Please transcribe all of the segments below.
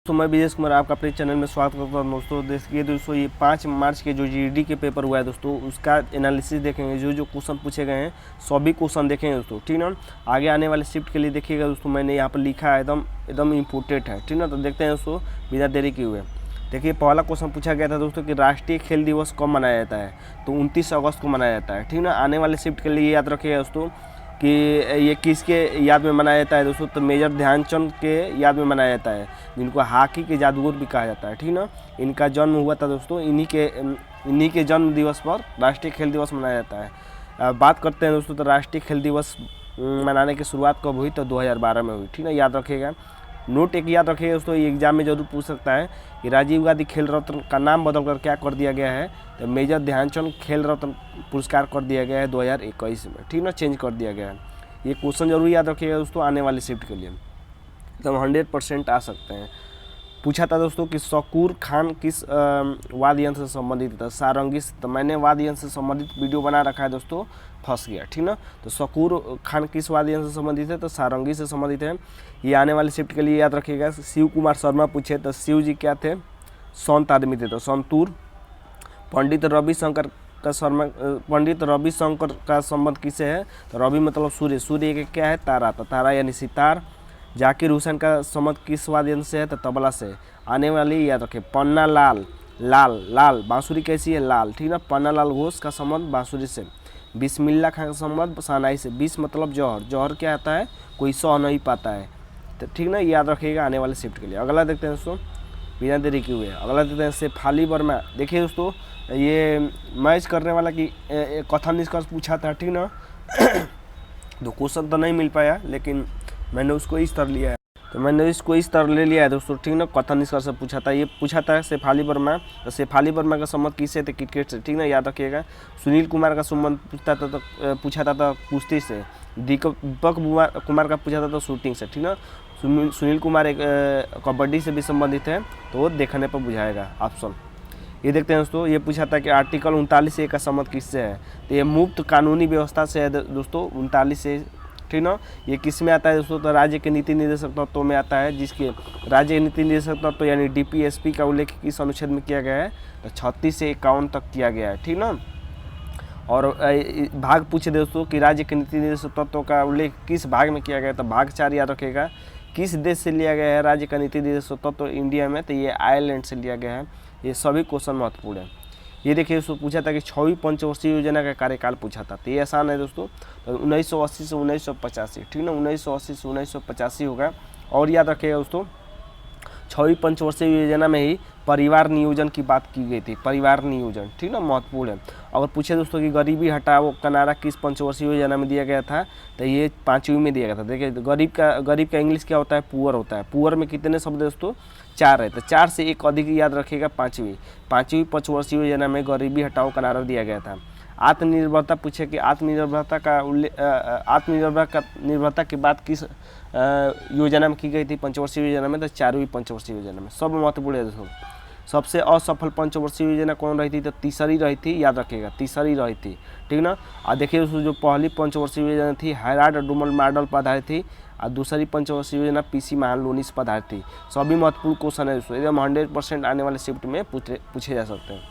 तो मैं विजय कुमार आपका अपने चैनल में स्वागत करता हूँ। दोस्तों देखिए दोस्तों, ये 5 मार्च के जो जीडी के पेपर हुआ है दोस्तों, उसका एनालिसिस देखेंगे। जो जो क्वेश्चन पूछे गए हैं सभी क्वेश्चन देखेंगे दोस्तों, ठीक ना। आगे आने वाले शिफ्ट के लिए देखिएगा दोस्तों, मैंने यहाँ पर लिखा है, एकदम इम्पोर्टेंट है, ठीक ना। तो देखते हैं दोस्तों बिना देरी किए हुए। देखिए पहला क्वेश्चन पूछा गया था दोस्तों कि राष्ट्रीय खेल दिवस कब मनाया जाता है, तो 29 अगस्त को मनाया जाता है, ठीक ना। आने वाले शिफ्ट के लिए याद रखिएगा दोस्तों कि ये किसके याद में मनाया जाता है दोस्तों, तो मेजर ध्यानचंद के याद में मनाया जाता है, जिनको हॉकी के जादूगर भी कहा जाता है, ठीक ना। इनका जन्म हुआ था दोस्तों, इन्हीं के जन्म दिवस पर राष्ट्रीय खेल दिवस मनाया जाता है। बात करते हैं दोस्तों, तो राष्ट्रीय खेल दिवस मनाने की शुरुआत कब हुई, तो 2012 में हुई, ठीक ना। याद रखिएगा। नोट एक याद रखिएगा दोस्तों, ये एग्जाम में जरूर पूछ सकता है कि राजीव गांधी खेल रत्न का नाम बदलकर क्या कर दिया गया है, तो मेजर ध्यानचंद खेल रत्न पुरस्कार कर दिया गया है 2021 में, ठीक ना। चेंज कर दिया गया है। ये क्वेश्चन जरूर याद रखिएगा दोस्तों, आने वाले शिफ्ट के लिए एकदम 100% आ सकते हैं। पूछा था दोस्तों कि शकूर खान किस वाद्य यंत्र से संबंधित था, सारंगी से। तो मैंने वाद्य यंत्र से संबंधित वीडियो बना रखा है दोस्तों, फंस गया, ठीक ना। तो शकूर खान किस वाद्य यंत्र से संबंधित है, तो सारंगी से संबंधित है। ये आने वाले शिफ्ट के लिए याद रखिएगा। शिव कुमार शर्मा पूछे, तो शिव जी क्या थे, संत आदमी थे, तो संतूर। पंडित रविशंकर का संबंध किससे है, तो रवि मतलब सूर्य, सूर्य के क्या है, तारा, तो तारा यानी सितार। जाकिर हुसैन का संबंध किस वाद्य यंत्र से है, तो तबला से। आने वाली याद रखें, पन्ना लाल, लाल बांसुरी कैसी है, लाल, ठीक ना। पन्ना लाल घोष का संबंध बांसुरी से। बिस्मिल्लाह खान का संबंध शहनाई से। बिस मतलब जौहर, जौहर क्या आता है, कोई सह नहीं पाता है, तो ठीक ना। याद रखिएगा आने वाले शिफ्ट के लिए। अगला देखते हैं दोस्तों, बिना देरी किए हुए अगला देखते हैं शेफाली वर्मा। देखिए दोस्तों, ये मैच करने वाला की कथन निष्कर्ष पूछा था, ठीक ना। तो क्वेश्चन तो नहीं मिल पाया, लेकिन मैंने उसको इस तरह लिया है, तो मैंने इसको इस तरह ले लिया है दोस्तों, ठीक ना। कथन निष्कर्ष से पूछा था, ये पूछा था शेफाली वर्मा। तो शेफाली वर्मा का संबंध किससे थे, क्रिकेट से, ठीक ना। याद रखिएगा। सुनील कुमार का संबंध पूछा था तो कुश्ती से। दीपक कुमार का पूछा था तो शूटिंग से, ठीक ना। सुनील कुमार एक कबड्डी से भी संबंधित है, तो वो देखने पर बुझाएगा ऑप्शन। ये देखते हैं दोस्तों, ये पूछा था कि आर्टिकल 39A का संबंध किससे है, तो ये मुक्त कानूनी व्यवस्था से है दोस्तों, 39A, ठीक ना। ये किस में आता है दोस्तों, तो राज्य के नीति निर्देशक तत्वों में आता है, जिसके राज्य नीति निर्देशक तत्व यानी DPSP का उल्लेख किस अनुच्छेद में किया गया है, तो 36 से 51 तक किया गया है, ठीक ना। और भाग पूछे दोस्तों कि राज्य के नीति निर्देशक तत्वों का उल्लेख किस भाग में किया गया है, तो भाग 4 याद रखेगा। किस देश से लिया गया है राज्य का नीति निर्देशक तत्व इंडिया में, तो ये आयरलैंड से लिया गया है। ये सभी क्वेश्चन महत्वपूर्ण है। ये देखिए दोस्तों, पूछा था कि 6वीं पंचवर्षीय योजना का कार्यकाल पूछा था, तो ये आसान है दोस्तों, तो 1980 से 1985, ठीक ना। 1980 से 1985 होगा। और याद रखिएगा दोस्तों, 6वीं पंचवर्षीय योजना में ही परिवार नियोजन की बात की गई थी, परिवार नियोजन, ठीक ना, महत्वपूर्ण है। अगर पूछे दोस्तों कि गरीबी हटाओ का नारा किस पंचवर्षीय योजना में दिया गया था, तो ये 5वीं में दिया गया था। देखिए गरीब का इंग्लिश क्या होता है, पुअर होता है। पुअर में कितने शब्द दोस्तों, 4 है, तो 4 से एक अधिक याद रखिएगा। 5वीं पंचवर्षीय योजना में गरीबी हटाओ का नारा दिया गया था। आत्मनिर्भरता पूछे कि आत्मनिर्भरता की बात किस योजना में की गई थी, पंचवर्षीय योजना में, तो 4वीं पंचवर्षीय योजना में। सब महत्वपूर्ण है दोस्तों। सबसे असफल पंचवर्षीय योजना कौन रही थी, तो तीसरी रही थी, याद रखिएगा, तीसरी रही थी, ठीक ना। और देखिए दोस्तों, जो पहली पंचवर्षीय योजना थी हैराल्ड डुमल मॉडल पर आधारित थी, और दूसरी पंचवर्षीय योजना PC महालनोबिस पर आधारित थी। सभी महत्वपूर्ण क्वेश्चन है दोस्तों, एकदम 100% आने वाले शिफ्ट में पूछे जा सकते हैं।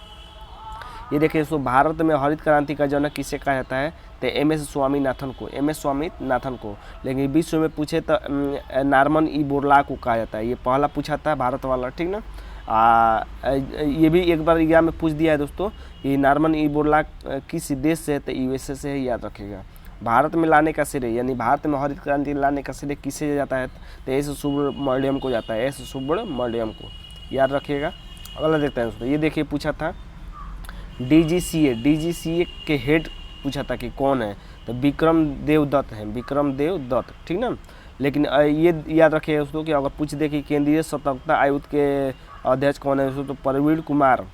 ये देखिए दोस्तों, भारत में हरित क्रांति का जनक किसे कहा जाता है, तो MS स्वामीनाथन को। लेकिन विश्व में पूछे तो नॉर्मन ई बोरलॉग को कहा जाता है। ये पहला पूछा था भारत वाला, ठीक ना। ये भी एक बार एग्जाम में पूछ दिया है दोस्तों, ये नॉर्मन ई बोरलॉग किस देश से है, तो USA से है, याद रखिएगा। भारत में लाने का श्रेय यानी भारत में हरित क्रांति लाने का श्रेय किसे जाता है, तो S सुब्रमण्यम को जाता है, S सुब्रमण्यम को, याद रखिएगा। अगला देखते हैं दोस्तों, ये देखिए पूछा था DGCA के हेड पूछा था कि कौन है, तो विक्रम देव दत्त, ठीक ना। लेकिन ये याद रखिए दोस्तों कि अगर पूछ दे कि केंद्रीय सतर्कता आयोग के अध्यक्ष कौन है दोस्तों, तो प्रवीण कुमार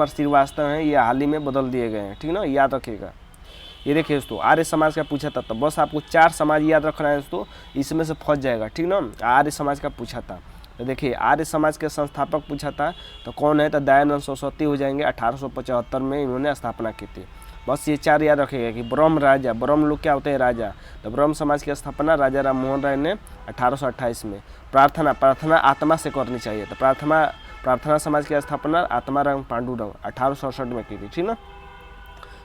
श्रीवास्तव हैं। ये हाल ही में बदल दिए गए हैं, ठीक ना, याद रखिएगा। ये देखिए दोस्तों, आर्य समाज का पूछा था, तो बस आपको 4 समाज याद रखना है दोस्तों, इसमें से फंस जाएगा, ठीक ना। आर्य समाज का पूछा था, तो देखिए आर्य समाज के संस्थापक पूछा था, तो कौन है, तो दयानंद सरस्वती हो जाएंगे। 1875 में इन्होंने स्थापना की थी। बस ये 4 याद रखिएगा कि ब्रह्म राजा, ब्रह्म लोग क्या होते हैं? राजा। तो ब्रह्म समाज की स्थापना राजा राम मोहन राय ने 1828 में। प्रार्थना, प्रार्थना आत्मा से करनी चाहिए। तो प्रार्थना समाज की स्थापना आत्माराम पांडुरंग 1867 में की थी, ठीक ना।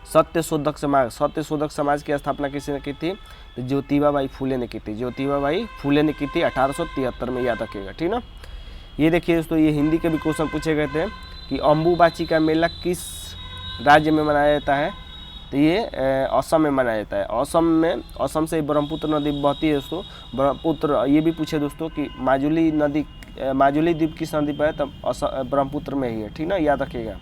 सत्य शोधक समाज, सत्य शोधक समाज की स्थापना किसने की थी? तो ज्योतिबाबाई फूले ने की थी, ज्योतिबाबाई फूले ने की थी 1873 में, याद रखिएगा, ठीक ना। ये देखिए दोस्तों, ये हिंदी के भी क्वेश्चन पूछे गए थे कि अम्बुबाची का मेला किस राज्य में मनाया जाता है? तो ये असम में मनाया जाता है। असम से ब्रह्मपुत्र नदी बहती है दोस्तों। ब्रह्मपुत्र, ये भी पूछे दोस्तों कि माजुली द्वीप किस नदी पर है? तब ब्रह्मपुत्र में ही है, ठीक ना, याद रखिएगा।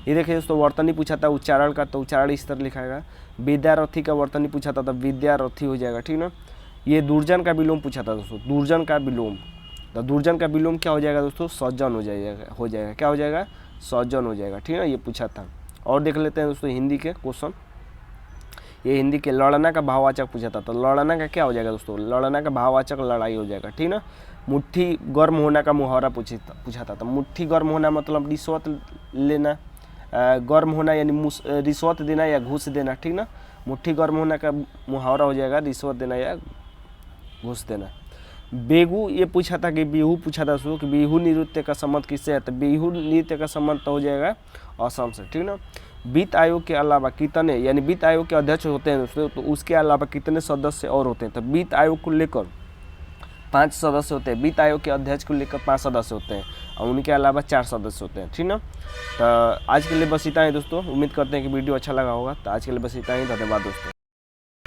ये देखिए दोस्तों, वर्तनी पूछा था उच्चारण का, तो उच्चारण इस तरह लिखाएगा। विद्यारथी का वर्तनी पूछा था, तब विद्यारथी हो जाएगा, ठीक ना। ये दुर्जन का विलोम पूछा था दोस्तों, दुर्जन का विलोम। तो दुर्जन का विलोम क्या हो जाएगा दोस्तों? सज्जन हो जाएगा। क्या हो जाएगा? सज्जन हो जाएगा, ठीक ना, ये पूछा था। और देख लेते हैं दोस्तों हिंदी के क्वेश्चन। ये हिंदी के लड़ना का भाववाचक पूछा था, तो लड़ना का क्या हो जाएगा दोस्तों? लड़ना का भाववाचक लड़ाई हो जाएगा, ठीक ना। मुट्ठी गर्म होना का मुहावरा पूछा था, तो मुट्ठी गर्म होना मतलब रिश्वत लेना, गर्म होना यानी रिश्वत देना या घूस देना, ठीक ना। मुट्ठी गर्म होना का मुहावरा हो जाएगा रिश्वत देना या घूस देना। बेगू ये पूछा था कि बिहू पूछा था दोस्तों कि बिहू नृत्य का संबंध किससे है? तो बिहू नृत्य का संबंध तो हो जाएगा असम से, ठीक ना। वित्त आयोग के अलावा कितने, यानी वित्त आयोग के अध्यक्ष होते हैं दोस्तों, तो उसके अलावा कितने सदस्य और होते हैं? तो वित्त आयोग को लेकर 5 सदस्य होते हैं। वित्त आयोग के अध्यक्ष को लेकर 5 सदस्य होते हैं और उनके अलावा 4 सदस्य होते हैं, ठीक ना। तो आज के लिए बस इतना ही दोस्तों। उम्मीद करते हैं कि वीडियो अच्छा लगा होगा। तो आज के लिए बस इतना ही, धन्यवाद दोस्तों।